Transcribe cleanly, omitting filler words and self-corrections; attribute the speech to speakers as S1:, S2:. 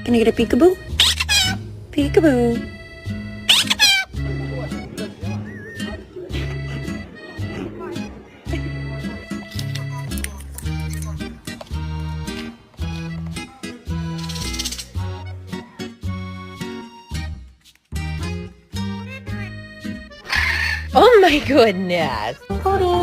S1: Can I get a peekaboo? Peekaboo. Oh my goodness. Cody.